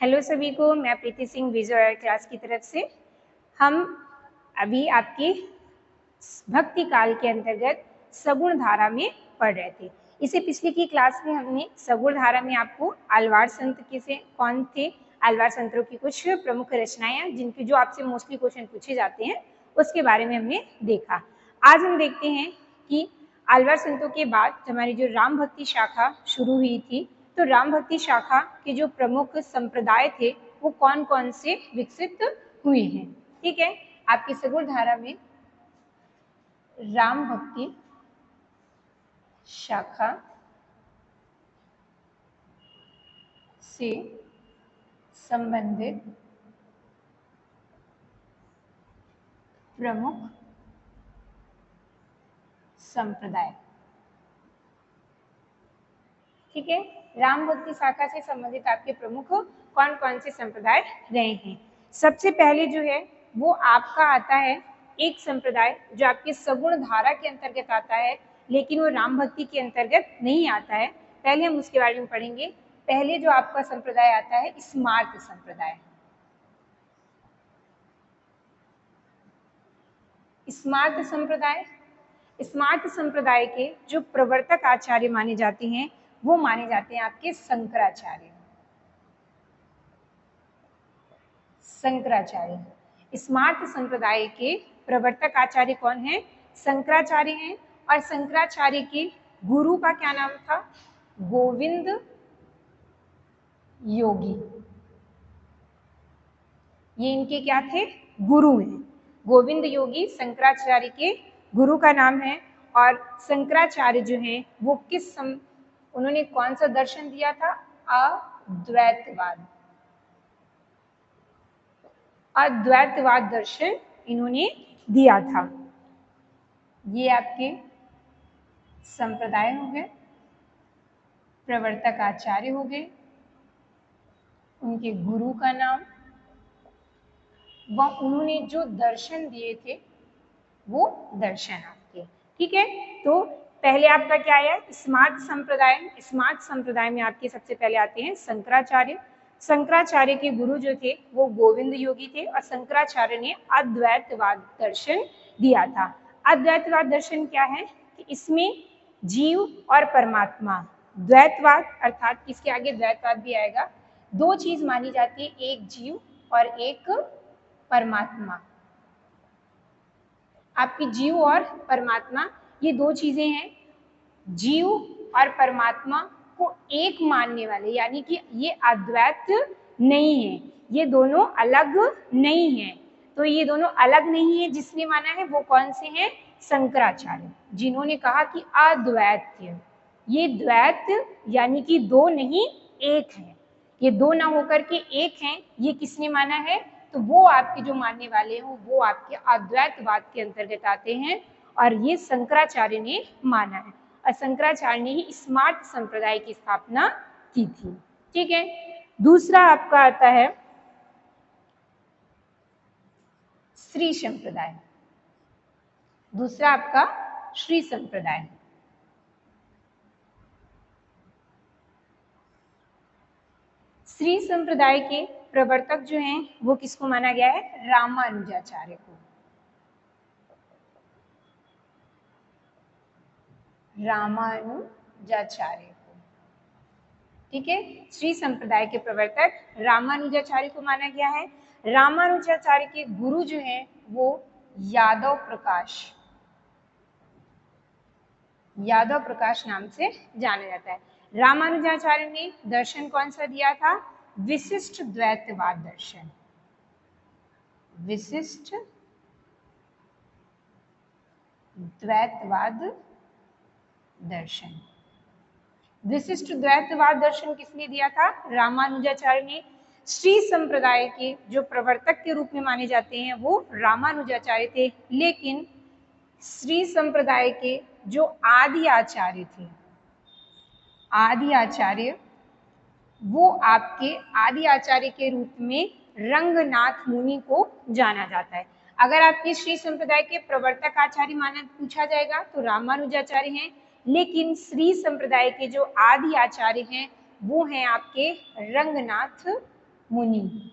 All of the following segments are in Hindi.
हेलो सभी को, मैं प्रीति सिंह विजुअल क्लास की तरफ से। हम अभी आपकी भक्ति काल के अंतर्गत सगुण धारा में पढ़ रहे थे। इससे पिछले की क्लास में हमने सगुण धारा में आपको आलवार संत के से कौन थे, आलवार संतों की कुछ प्रमुख रचनाएं जिनके जो आपसे मोस्टली क्वेश्चन पूछे जाते हैं उसके बारे में हमने देखा। आज हम देखते हैं कि आलवार संतों के बाद हमारी जो राम भक्ति शाखा शुरू हुई थी, तो राम भक्ति शाखा के जो प्रमुख संप्रदाय थे वो कौन कौन से विकसित हुए हैं। ठीक है, आपकी सगुण धारा में राम भक्ति शाखा से संबंधित प्रमुख संप्रदाय। ठीक है, राम भक्ति शाखा से संबंधित आपके प्रमुख कौन कौन से संप्रदाय रहे हैं। सबसे पहले जो है वो आपका आता है एक संप्रदाय जो आपके सगुण धारा के अंतर्गत आता है, लेकिन वो राम भक्ति के अंतर्गत नहीं आता है। पहले हम उसके बारे में पढ़ेंगे। पहले जो आपका संप्रदाय आता है स्मार्त संप्रदाय। स्मार्त संप्रदाय, स्मार्त संप्रदाय के जो प्रवर्तक आचार्य माने जाते हैं वो माने जाते हैं आपके शंकराचार्य। शंकराचार्य स्मार्त संप्रदाय के प्रवर्तक आचार्य कौन है? शंकराचार्य हैं। और शंकराचार्य के गुरु का क्या नाम था? गोविंद योगी। ये इनके क्या थे? गुरु हैं। गोविंद योगी शंकराचार्य के गुरु का नाम है। और शंकराचार्य जो हैं वो उन्होंने कौन सा दर्शन दिया था? अद्वैतवाद। अद्वैतवाद दर्शन इन्होंने दिया था। ये आपके संप्रदाय हो गए, प्रवर्तक आचार्य हो गए, उनके गुरु का नाम, वह उन्होंने जो दर्शन दिए थे वो दर्शन आपके। ठीक है, तो पहले आपका क्या आया? स्मार्त संप्रदाय। स्मार्त संप्रदाय में आपके सबसे पहले आते हैं शंकराचार्य। शंकराचार्य के गुरु जो थे वो गोविंद योगी थे और शंकराचार्य ने अद्वैतवाद दर्शन दिया था। अद्वैतवाद दर्शन क्या है कि इसमें जीव और परमात्मा, द्वैतवाद अर्थात किसके आगे द्वैतवाद भी आएगा, दो चीज मानी जाती है, एक जीव और एक परमात्मा। आपकी जीव और परमात्मा ये दो चीजें हैं। जीव और परमात्मा को एक मानने वाले, यानी कि ये अद्वैत नहीं है, ये दोनों अलग नहीं है। तो ये दोनों अलग नहीं है जिसने माना है वो कौन से हैं? शंकराचार्य, जिन्होंने कहा कि अद्वैत, ये द्वैत यानी कि दो नहीं एक है, ये दो ना होकर के एक हैं, ये किसने माना है? तो वो आपके जो मानने वाले हो वो आपके अद्वैतवाद के अंतर्गत आते हैं और ये शंकराचार्य ने माना है। और शंकराचार्य ने ही स्मार्त संप्रदाय की स्थापना की थी। ठीक है, दूसरा आपका आता है श्री संप्रदाय। दूसरा आपका श्री संप्रदाय। श्री संप्रदाय के प्रवर्तक जो हैं वो किसको माना गया है? रामानुजाचार्य को। रामानुजाचार्य को। ठीक है, श्री संप्रदाय के प्रवर्तक रामानुजाचार्य को माना गया है। रामानुजाचार्य के गुरु जो हैं वो यादव प्रकाश, यादव प्रकाश नाम से जाना जाता है। रामानुजाचार्य ने दर्शन कौन सा दिया था? विशिष्ट द्वैतवाद दर्शन। विशिष्ट द्वैतवाद दर्शन। विशिष्ट द्वैतवाद दर्शन किसने दिया था? रामानुजाचार्य ने। श्री संप्रदाय के जो प्रवर्तक के रूप में माने जाते हैं वो रामानुजाचार्य थे, लेकिन श्री संप्रदाय के जो आदि आचार्य थे, आदि आचार्य, वो आपके आदि आचार्य के रूप में रंगनाथ मुनि को जाना जाता है। अगर आपके श्री संप्रदाय के प्रवर्तक आचार्य माना पूछा जाएगा तो रामानुजाचार्य हैं, लेकिन श्री संप्रदाय के जो आदि आचार्य हैं वो हैं आपके रंगनाथ मुनि,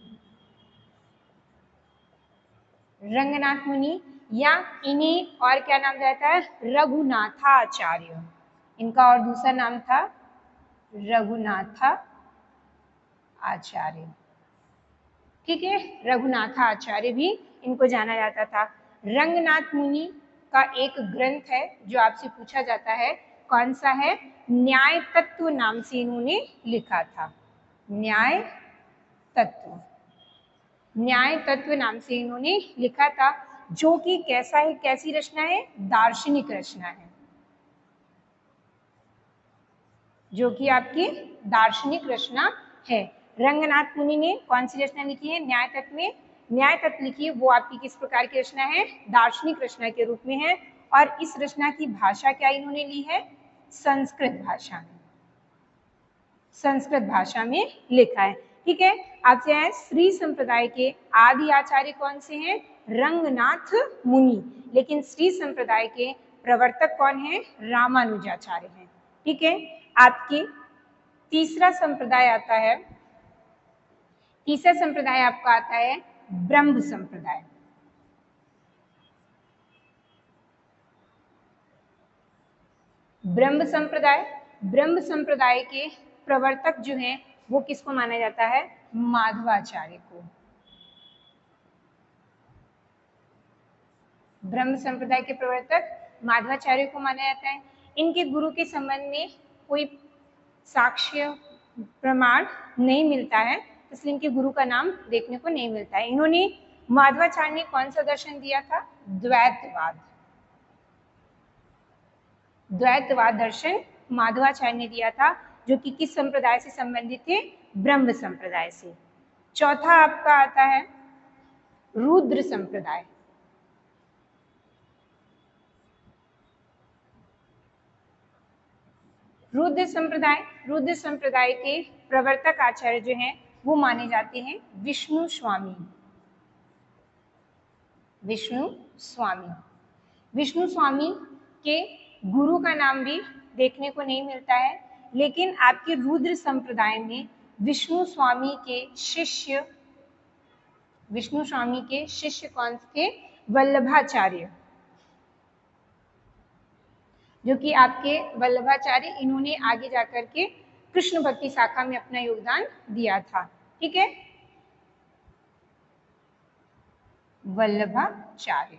रंगनाथ मुनि, या इन्हें और क्या नाम जाता है, रघुनाथाचार्य। इनका और दूसरा नाम था रघुनाथाचार्य। ठीक है, रघुनाथाचार्य भी इनको जाना जाता था। रंगनाथ मुनि का एक ग्रंथ है जो आपसे पूछा जाता है, कौन सा है, न्याय तत्व नाम से इन्होंने लिखा था। न्याय तत्व, न्याय तत्व नाम से इन्होंने लिखा था, जो कि कैसा है, कैसी रचना है, दार्शनिक रचना है, जो कि आपकी दार्शनिक रचना है। रंगनाथ मुनि ने कौन सी रचना लिखी है, न्याय तत्व में न्याय तत्व लिखी है। वो आपकी किस प्रकार की रचना है, दार्शनिक रचना के रूप में है। और इस रचना की भाषा क्या इन्होंने ली है, संस्कृत भाषा में, संस्कृत भाषा में लिखा है। ठीक है, आपसे है श्री संप्रदाय के आदि आचार्य कौन से हैं, रंगनाथ मुनि, लेकिन श्री संप्रदाय के प्रवर्तक कौन है, रामानुजाचार्य हैं। ठीक है, आपके तीसरा संप्रदाय आता है, तीसरा संप्रदाय आपका आता है ब्रह्म संप्रदाय। ब्रह्म संप्रदाय, ब्रह्म संप्रदाय के प्रवर्तक जो हैं वो किसको माना जाता है, माधवाचार्य को। ब्रह्म संप्रदाय के प्रवर्तक माधवाचार्य को माना जाता है। इनके गुरु के संबंध में कोई साक्ष्य प्रमाण नहीं मिलता है, इसलिए इनके गुरु का नाम देखने को नहीं मिलता है। इन्होंने, माधवाचार्य ने कौन सा दर्शन दिया था, द्वैतवाद, द्वैतवाद दर्शन माधवाचार्य ने दिया था, जो कि किस संप्रदाय से संबंधित थे, ब्रह्म संप्रदाय से। चौथा आपका आता है रुद्र संप्रदाय। रुद्र संप्रदाय, रुद्र संप्रदाय के प्रवर्तक आचार्य जो हैं वो माने जाते हैं विष्णु स्वामी। विष्णु स्वामी, विष्णु स्वामी के गुरु का नाम भी देखने को नहीं मिलता है, लेकिन आपके रुद्र संप्रदाय में विष्णु स्वामी के शिष्य, विष्णु स्वामी के शिष्य कौन थे, वल्लभाचार्य, जो कि आपके वल्लभाचार्य, इन्होंने आगे जाकर के कृष्ण भक्ति शाखा में अपना योगदान दिया था। ठीक है, वल्लभाचार्य,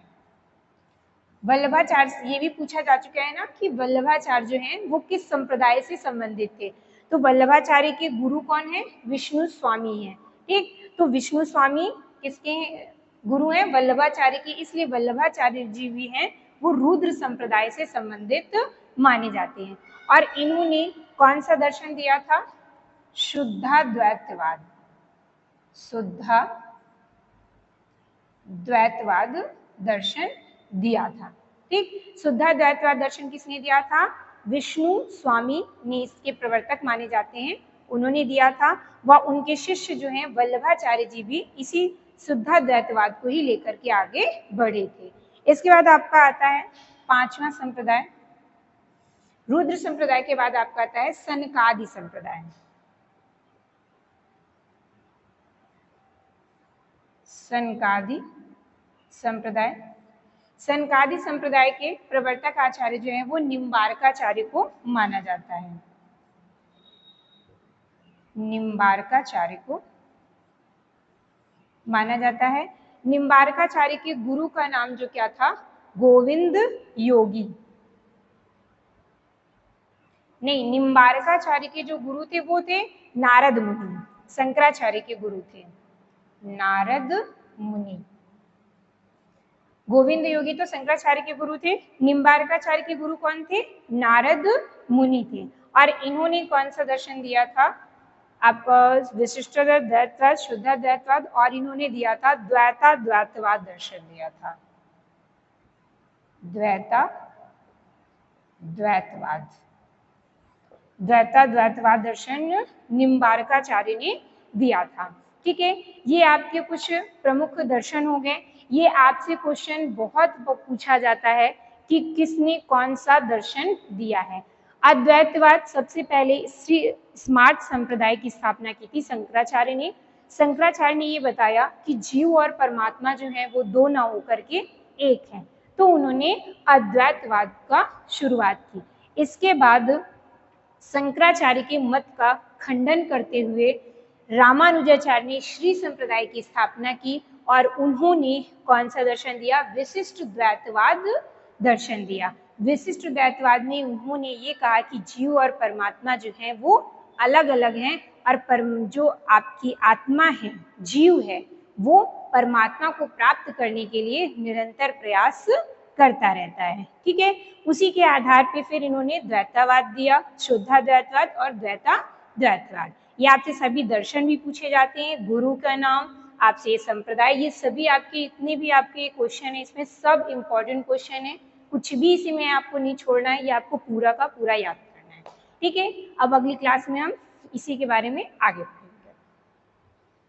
वल्लभाचार्य, ये भी पूछा जा चुका है ना कि वल्लभाचार्य जो हैं वो किस संप्रदाय से संबंधित थे, तो वल्लभाचार्य के गुरु कौन है, विष्णु स्वामी है। ठीक, तो विष्णु स्वामी किसके गुरु हैं, वल्लभाचार्य के, इसलिए वल्लभाचार्य जी भी हैं वो रुद्र संप्रदाय से संबंधित माने जाते हैं। और इन्होंने कौन सा दर्शन दिया था, शुद्धाद्वैतवाद, शुद्धाद्वैतवाद दर्शन दिया था। ठीक, शुद्धाद्वैतवाद दर्शन किसने दिया था, विष्णु स्वामी ने इसके प्रवर्तक माने जाते हैं, उन्होंने दिया था। व उनके शिष्य जो हैं वल्लभाचार्य जी भी इसी शुद्धाद्वैतवाद को ही लेकर के आगे बढ़े थे। इसके बाद आपका आता है पांचवा संप्रदाय, रुद्र संप्रदाय के बाद आपका आता है सनकादि संप्रदाय। सनकादि संप्रदाय, सनकादि संप्रदाय के प्रवर्तक आचार्य जो हैं वो निम्बार्काचार्य को माना जाता है, निम्बार्काचार्य को माना जाता है। निम्बार्काचार्य के गुरु का नाम जो क्या था, गोविंद योगी, नहीं, निम्बार्काचार्य के जो गुरु थे वो थे नारद मुनि, शंकराचार्य के गुरु थे नारद मुनि। गोविंद योगी तो शंकराचार्य के गुरु थे, निम्बार्काचार्य के गुरु कौन थे, नारद मुनि थे। और इन्होंने कौन सा दर्शन दिया था, आपका विशिष्टाद्वैतवाद, शुद्धाद्वैतवाद, और इन्होंने दिया था द्वैताद्वैतवाद दर्शन दिया था, द्वैताद्वैतवाद, द्वैताद्वैतवाद दर्शन निम्बार्काचार्य ने दिया था। ठीक है, ये आपके कुछ प्रमुख दर्शन हो गए। ये आपसे क्वेश्चन बहुत पूछा जाता है कि किसने कौन सा दर्शन दिया है। अद्वैतवाद सबसे पहले स्मार्त संप्रदाय की स्थापना की थी शंकराचार्य ने। शंकराचार्य ने ये बताया कि जीव और परमात्मा जो है वो दो ना होकर के एक है, तो उन्होंने अद्वैतवाद का शुरुआत की। इसके बाद शंकराचार्य के मत का खंडन करते हुए रामानुजाचार्य ने श्री संप्रदाय की स्थापना की और उन्होंने कौन सा दर्शन दिया? विशिष्ट द्वैतवाद दर्शन दिया। विशिष्ट द्वैतवाद में उन्होंने ये कहा कि जीव और परमात्मा जो है वो अलग अलग हैं और जो आपकी आत्मा है, जीव है, वो परमात्मा को प्राप्त करने के लिए निरंतर प्रयास करता रहता है। ठीक है, उसी के आधार पे फिर इन्होंने द्वैतावाद दिया, शुद्धाद्वैतवाद और द्वैताद्वैतवाद। ये आपसे सभी दर्शन भी पूछे जाते हैं, गुरु का नाम, आपसे ये संप्रदाय, ये सभी आपके इतने भी आपके क्वेश्चन है, इसमें सब इम्पोर्टेंट क्वेश्चन है, कुछ भी इसी में आपको नहीं छोड़ना है, ये आपको पूरा का पूरा याद करना है। ठीक है, अब अगली क्लास में हम इसी के बारे में आगे बढ़ेंगे।